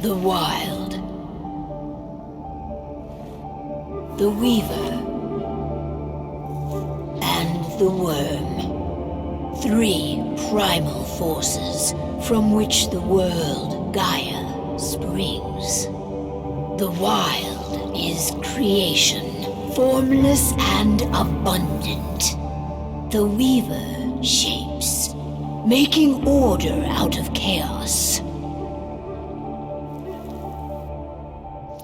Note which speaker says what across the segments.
Speaker 1: The Wild. The Weaver. And the Worm. 3 primal forces from which the world Gaia springs. The Wild is creation, formless and abundant. The Weaver shapes, making order out of chaos.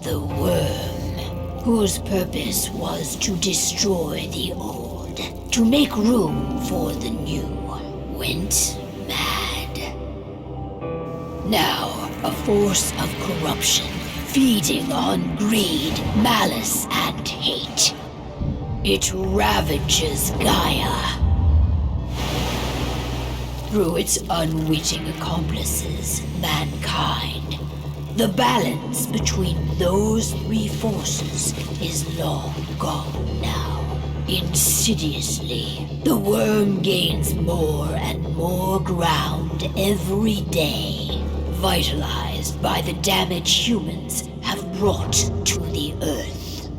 Speaker 1: The Worm, whose purpose was to destroy the old, to make room for the new, went mad. Now, a force of corruption, feeding on greed, malice, and hate. It ravages Gaia. Through its unwitting accomplices, mankind, the balance between those 3 forces is long gone now. Insidiously, the Worm gains more and more ground every day, vitalized by the damage humans have brought to the Earth.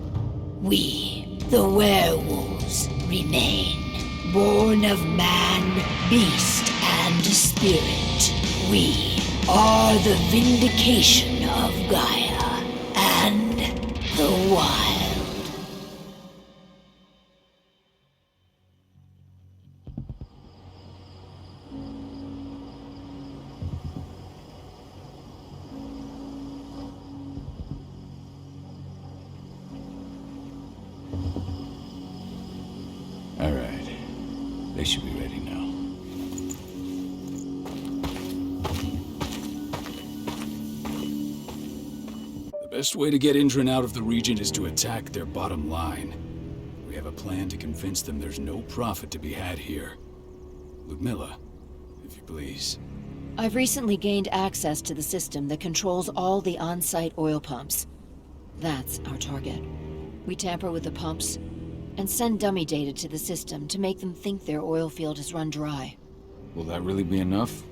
Speaker 1: We, the werewolves, remain, born of man, beast, and spirit. We are the vindication of Gaia and the Wild.
Speaker 2: All right. They should be ready now.
Speaker 3: The best way to get Indran out of the region is to attack their bottom line. We have a plan to convince them there's no profit to be had here. Ludmilla, if you please.
Speaker 4: I've recently gained access to the system that controls all the on-site oil pumps. That's our target. We tamper with the pumps and send dummy data to the system to make them think their oil field has run dry.
Speaker 2: Will that really be enough?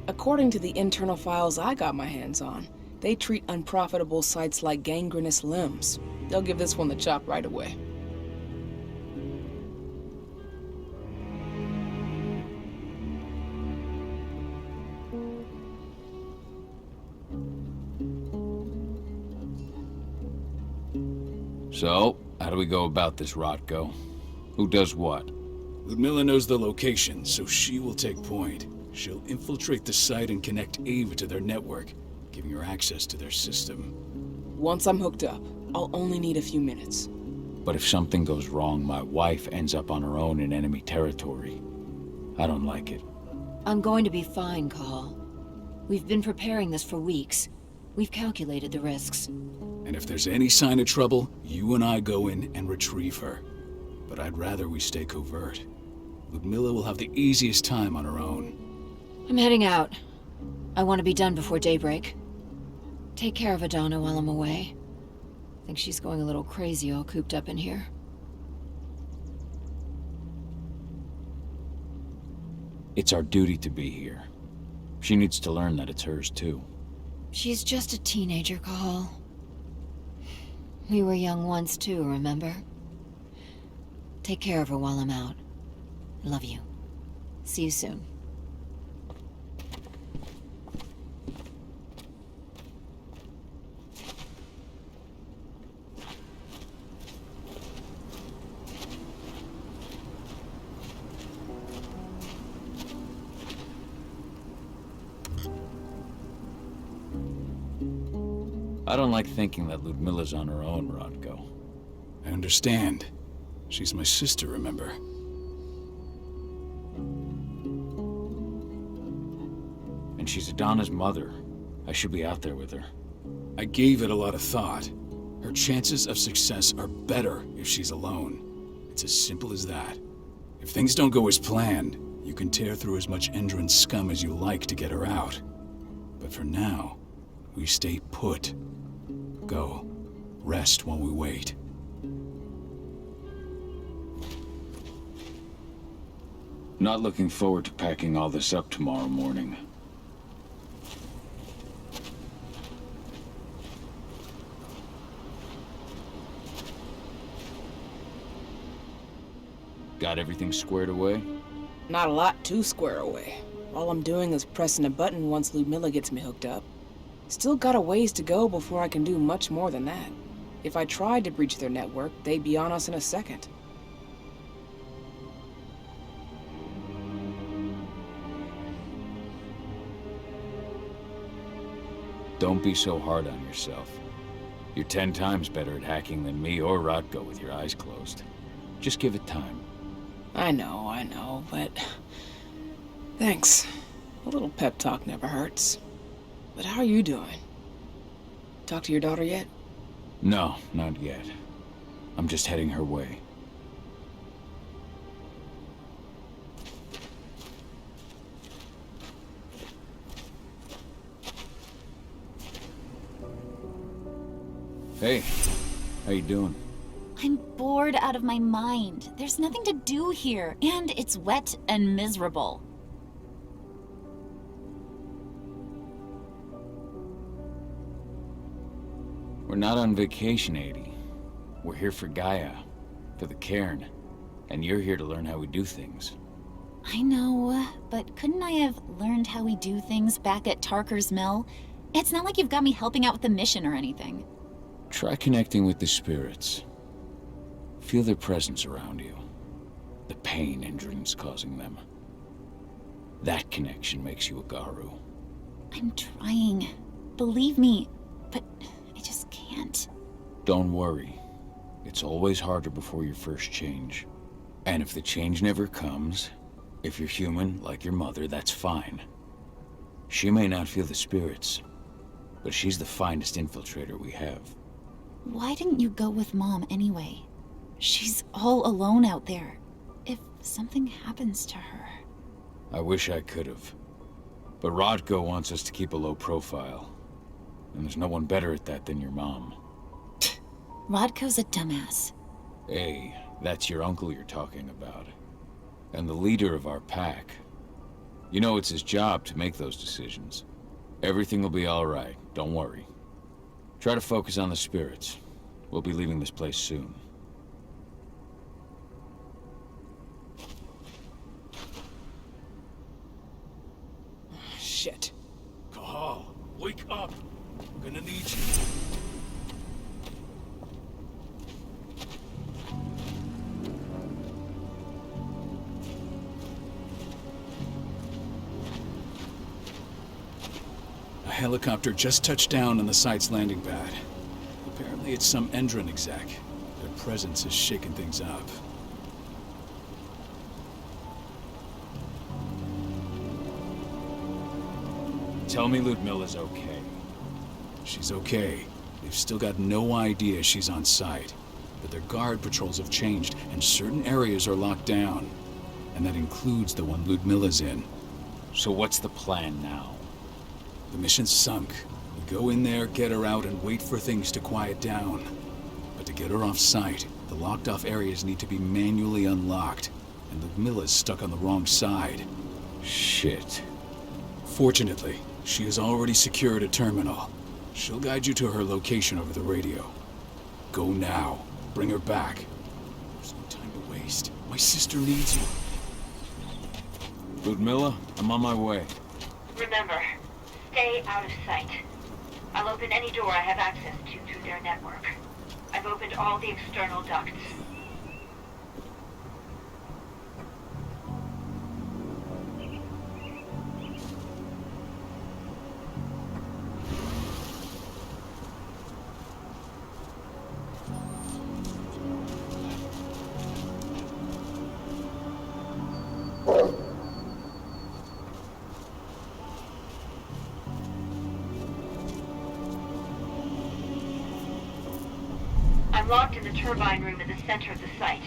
Speaker 5: According to the internal files I got my hands on, they treat unprofitable sites like gangrenous limbs. They'll give this one the chop right away.
Speaker 2: So, how do we go about this, Rotko? Who does what?
Speaker 3: Ludmilla knows the location, so she will take point. She'll infiltrate the site and connect Ava to their network, giving her access to their system.
Speaker 5: Once I'm hooked up, I'll only need a few minutes.
Speaker 2: But if something goes wrong, my wife ends up on her own in enemy territory. I don't like it.
Speaker 4: I'm going to be fine, Cahal. We've been preparing this for weeks. We've calculated the risks.
Speaker 3: And if there's any sign of trouble, you and I go in and retrieve her. But I'd rather we stay covert. Ludmilla will have the easiest time on her own.
Speaker 4: I'm heading out. I want to be done before daybreak. Take care of Adana while I'm away. I think she's going a little crazy all cooped up in here.
Speaker 2: It's our duty to be here. She needs to learn that it's hers too.
Speaker 4: She's just a teenager, Cahal. We were young once too, remember? Take care of her while I'm out. I love you. See you soon.
Speaker 2: I don't like thinking that Ludmilla's on her own, Rotko.
Speaker 3: I understand. She's my sister, remember?
Speaker 2: And she's Adana's mother. I should be out there with her.
Speaker 3: I gave it a lot of thought. Her chances of success are better if she's alone. It's as simple as that. If things don't go as planned, you can tear through as much Endron scum as you like to get her out. But for now, we stay put. Go. Rest while we wait.
Speaker 2: Not looking forward to packing all this up tomorrow morning. Got everything squared away?
Speaker 5: Not a lot to square away. All I'm doing is pressing a button once Ludmilla gets me hooked up. Still got a ways to go before I can do much more than that. If I tried to breach their network, they'd be on us in a second.
Speaker 2: Don't be so hard on yourself. You're 10 times better at hacking than me or Rodko with your eyes closed. Just give it time.
Speaker 5: I know, but... Thanks. A little pep talk never hurts. But how are you doing? Talk to your daughter yet?
Speaker 2: No, not yet. I'm just heading her way. Hey, how you doing?
Speaker 6: I'm bored out of my mind. There's nothing to do here, and it's wet and miserable.
Speaker 2: We're not on vacation, Adie. We're here for Gaia, for the cairn, and you're here to learn how we do things.
Speaker 6: I know, but couldn't I have learned how we do things back at Tarker's Mill? It's not like you've got me helping out with the mission or anything.
Speaker 2: Try connecting with the spirits. Feel their presence around you. The pain and dreams causing them. That connection makes you a Garu.
Speaker 6: I'm trying. Believe me, but I just can't.
Speaker 2: Don't worry. It's always harder before your first change. And if the change never comes, if you're human, like your mother, that's fine. She may not feel the spirits, but she's the finest infiltrator we have.
Speaker 6: Why didn't you go with Mom anyway? She's all alone out there. If something happens to her...
Speaker 2: I wish I could have. But Rodko wants us to keep a low profile. And there's no one better at that than your mom.
Speaker 6: Rodko's a dumbass.
Speaker 2: Hey, that's your uncle you're talking about. And the leader of our pack. You know it's his job to make those decisions. Everything will be all right, don't worry. Try to focus on the spirits. We'll be leaving this place soon.
Speaker 5: Shit.
Speaker 3: Cahal, wake up! I'm gonna need you. A helicopter just touched down on the site's landing pad. Apparently it's some Endron exec. Their presence has shaken things up.
Speaker 2: Tell me Ludmilla's okay.
Speaker 3: She's okay. They've still got no idea she's on site. But their guard patrols have changed, and certain areas are locked down. And that includes the one Ludmilla's in.
Speaker 2: So what's the plan now?
Speaker 3: The mission's sunk. We go in there, get her out, and wait for things to quiet down. But to get her off site, the locked-off areas need to be manually unlocked. And Ludmilla's stuck on the wrong side.
Speaker 2: Shit.
Speaker 3: Fortunately, she has already secured a terminal. She'll guide you to her location over the radio. Go now. Bring her back. There's no time to waste. My sister needs you.
Speaker 2: Ludmilla, I'm on my way.
Speaker 1: Remember, stay out of sight. I'll open any door I have access to through their network. I've opened all the external ducts. I'm locked in the turbine room at the center of the site.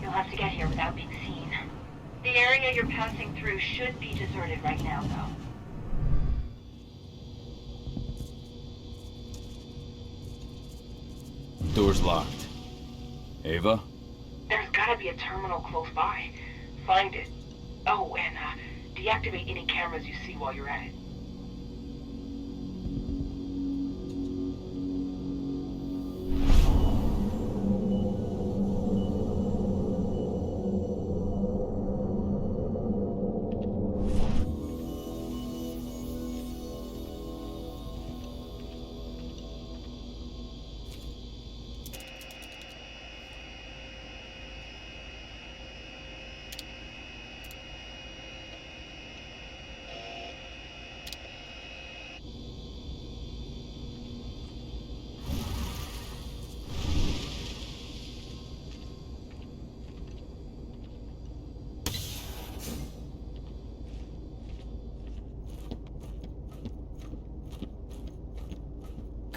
Speaker 1: You'll have to get here without being seen. The area you're passing through should be deserted right now, though.
Speaker 2: Door's locked. Ava?
Speaker 1: There's gotta be a terminal close by. Find it. Oh, and deactivate any cameras you see while you're at it.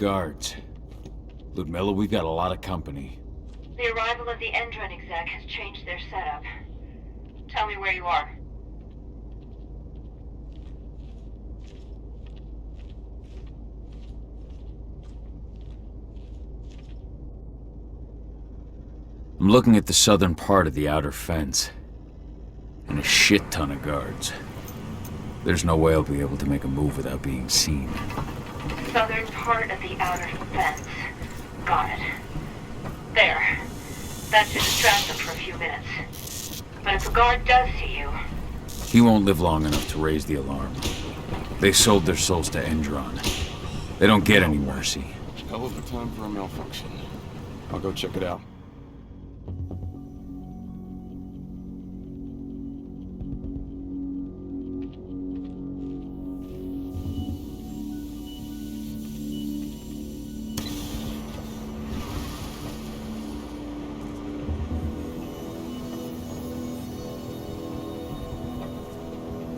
Speaker 2: guards. Ludmilla, we've got a lot of company.
Speaker 1: The arrival of the Endron exec has changed their setup. Tell me where you are.
Speaker 2: I'm looking at the southern part of the outer fence. And a shit ton of guards. There's no way I'll be able to make a move without being seen.
Speaker 1: Southern part of the outer fence. Got it. There. That should distract them for a few minutes. But if a guard does see you...
Speaker 2: He won't live long enough to raise the alarm. They sold their souls to Endron. They don't get any mercy.
Speaker 7: Hell of a time for a malfunction. I'll go check it out.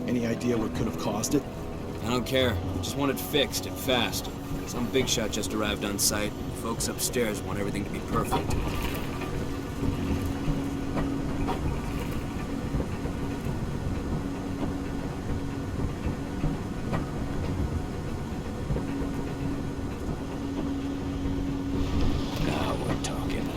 Speaker 8: Any idea what could have caused it?
Speaker 9: I don't care. I just want it fixed and fast. Some big shot just arrived on site. Folks upstairs want everything to be perfect.
Speaker 2: Now we're talking.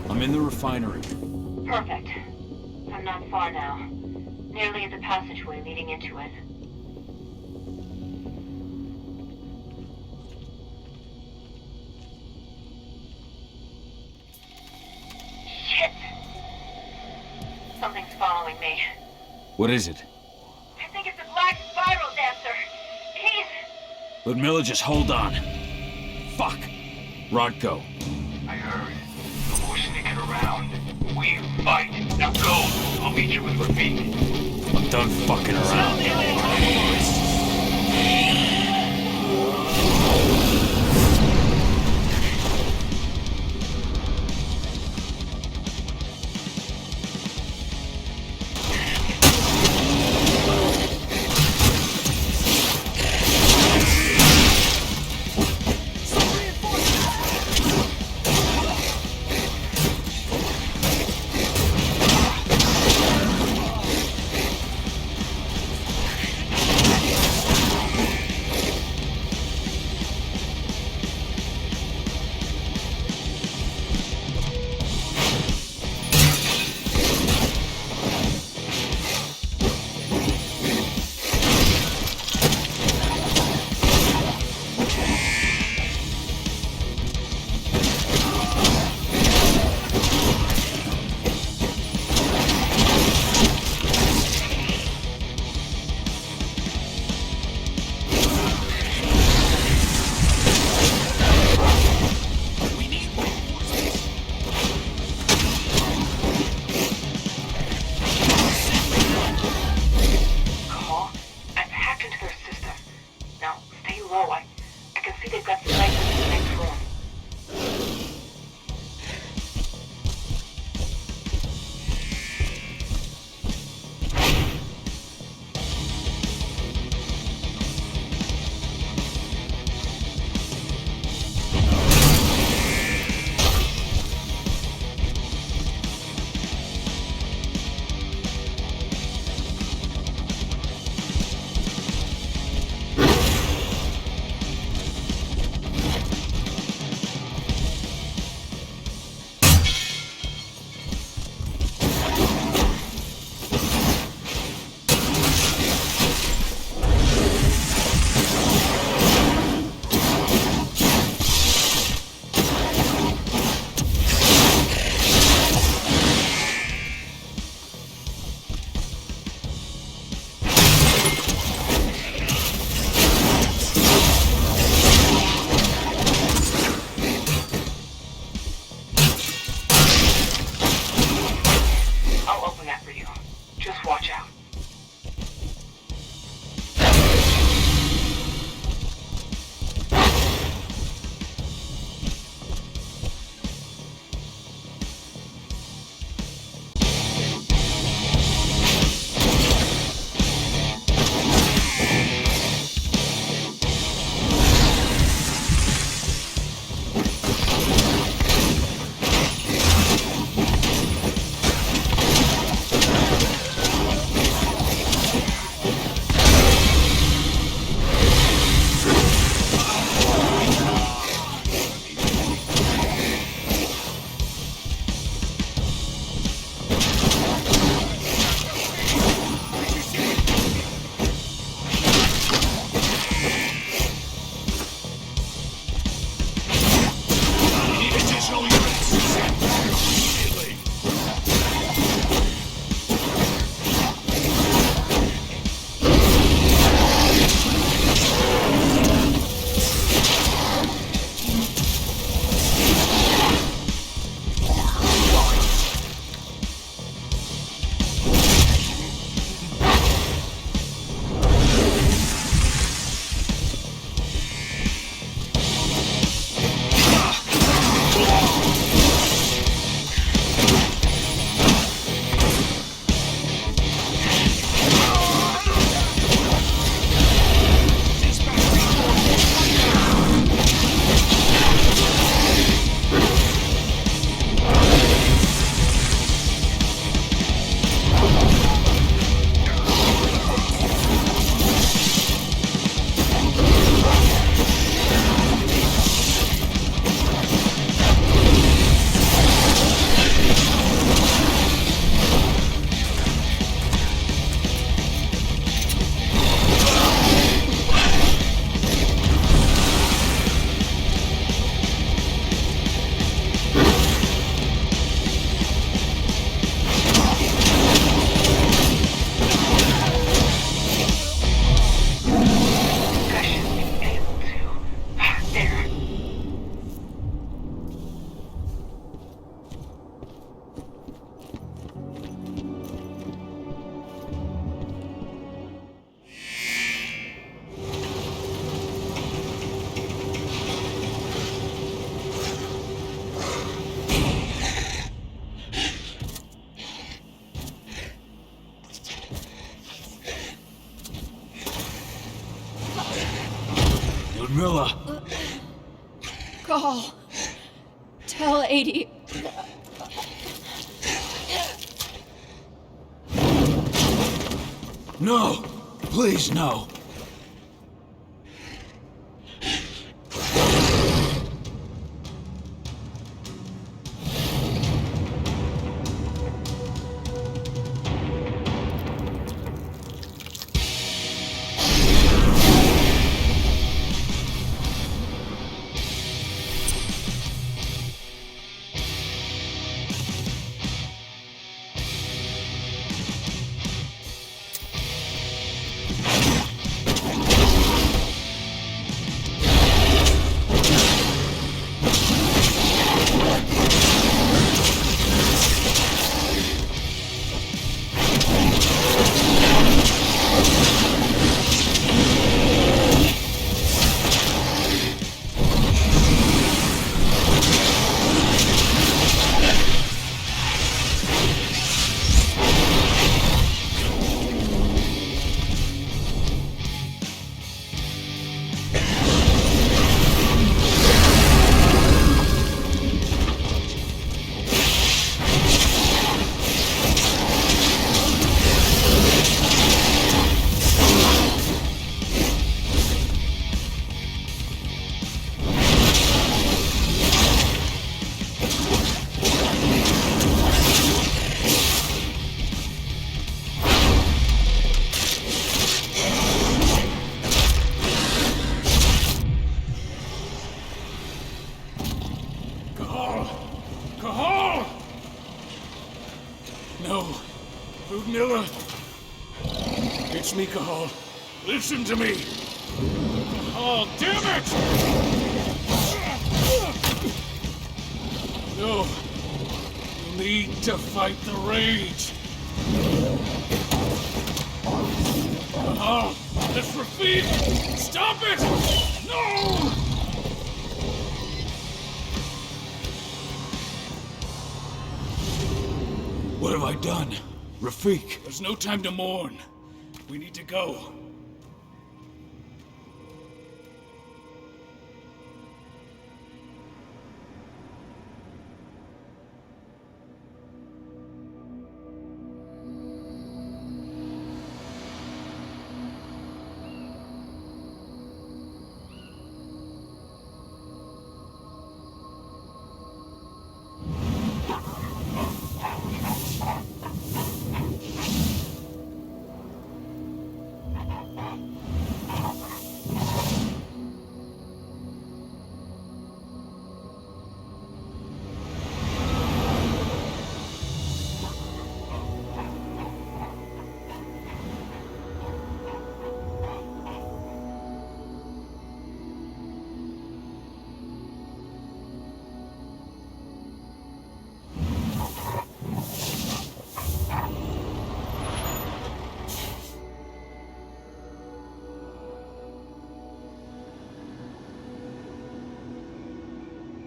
Speaker 2: I'm in the refinery.
Speaker 1: Perfect. I'm not far now. Nearly at the passageway leading into it. Shit! Something's following me.
Speaker 2: What is it?
Speaker 1: I think it's a black spiral dancer. He's...
Speaker 2: Ludmilla, just hold on. Fuck. Rodko.
Speaker 10: I heard. No more sneaking around. We fight. Now go. I'll meet you with Rafik.
Speaker 2: I'm done fucking around.
Speaker 4: Cahal, tell 80.
Speaker 3: No! Please, no! Cahal! No. Ludmilla! It's me, Cahal. Listen to me! Cahal, damn it! No. You need to fight the rage. Cahal, that's Rafik! Stop it! No! What have I done? Rafik! There's no time to mourn. We need to go.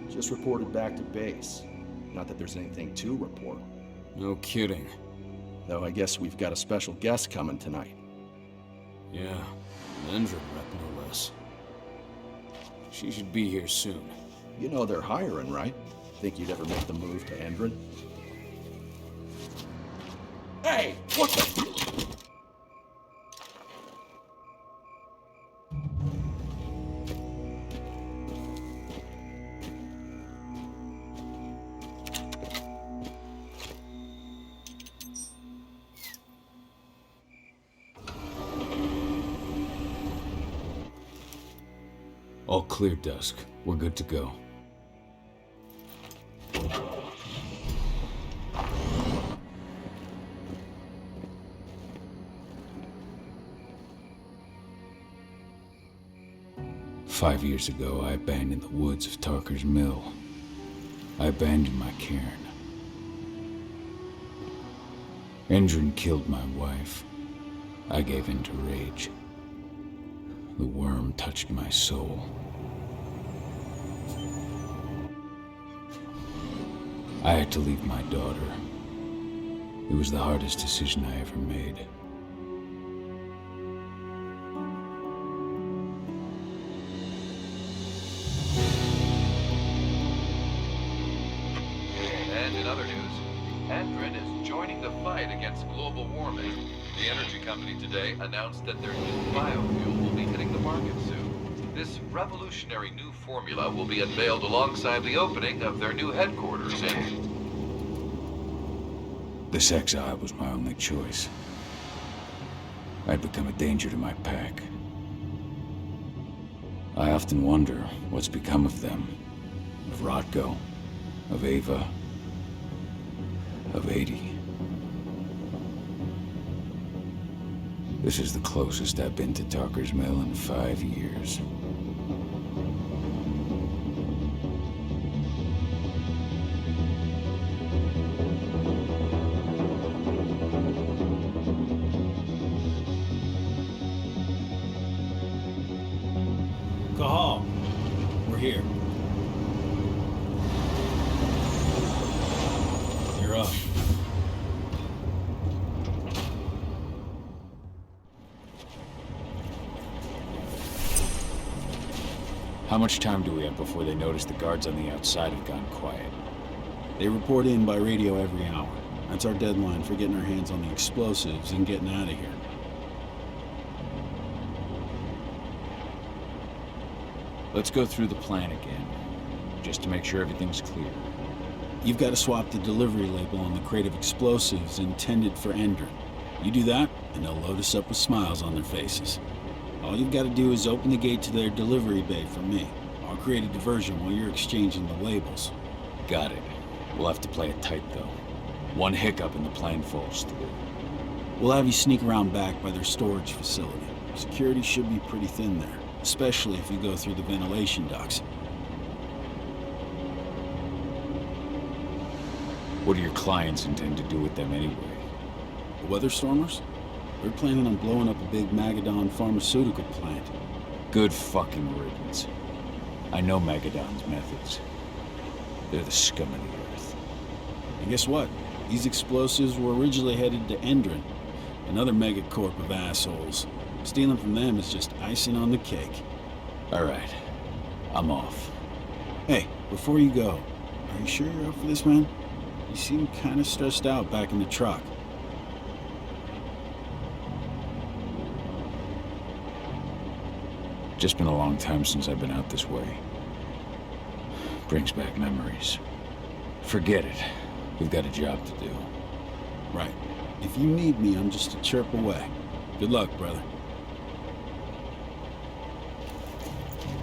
Speaker 8: Just reported back to base. Not that there's anything to report.
Speaker 2: No kidding.
Speaker 8: Though I guess we've got a special guest coming tonight.
Speaker 2: Yeah, an Endron rep no less. She should be here soon.
Speaker 8: You know they're hiring, right? Think you'd ever make the move to Endron? Hey! What the...
Speaker 2: All clear, Dusk. We're good to go. Five years ago, I abandoned the woods of Tarker's Mill. I abandoned my cairn. Endron killed my wife. I gave in to rage. The worm touched my soul. I had to leave my daughter. It was the hardest decision I ever made.
Speaker 11: In other news, Andrin is joining the fight against global warming. The energy company today announced that their new biofuel will be hitting the market soon. This revolutionary new formula will be unveiled alongside the opening of their new headquarters in...
Speaker 2: This exile was my only choice. I'd become a danger to my pack. I often wonder what's become of them. Of Rotko, of Ava, of 80. This is the closest I've been to Talker's Mill in 5 years.
Speaker 3: Cahal, we're here. You're up.
Speaker 2: How much time do we have before they notice the guards on the outside have gone quiet?
Speaker 8: They report in by radio every hour. That's our deadline for getting our hands on the explosives and getting out of here.
Speaker 2: Let's go through the plan again, just to make sure everything's clear.
Speaker 8: You've got to swap the delivery label on the crate of explosives intended for Endrin. You do that, and they'll load us up with smiles on their faces. All you've got to do is open the gate to their delivery bay for me. I'll create a diversion while you're exchanging the labels.
Speaker 2: Got it. We'll have to play it tight, though. One hiccup and the plan falls through.
Speaker 8: We'll have you sneak around back by their storage facility. Security should be pretty thin there, especially if you go through the ventilation ducts.
Speaker 2: What do your clients intend to do with them anyway?
Speaker 8: The Weatherstormers? They're planning on blowing up a big Magadon pharmaceutical plant.
Speaker 2: Good fucking riddance. I know Magadon's methods. They're the scum of the earth.
Speaker 8: And guess what? These explosives were originally headed to Endrin, another megacorp of assholes. Stealing from them is just icing on the cake.
Speaker 2: All right. I'm off.
Speaker 8: Hey, before you go, are you sure you're up for this, man? You seem kind of stressed out back in the truck.
Speaker 2: Just been a long time since I've been out this way. Brings back memories. Forget it. We've got a job to do.
Speaker 8: Right. If you need me, I'm just a chirp away. Good luck, brother.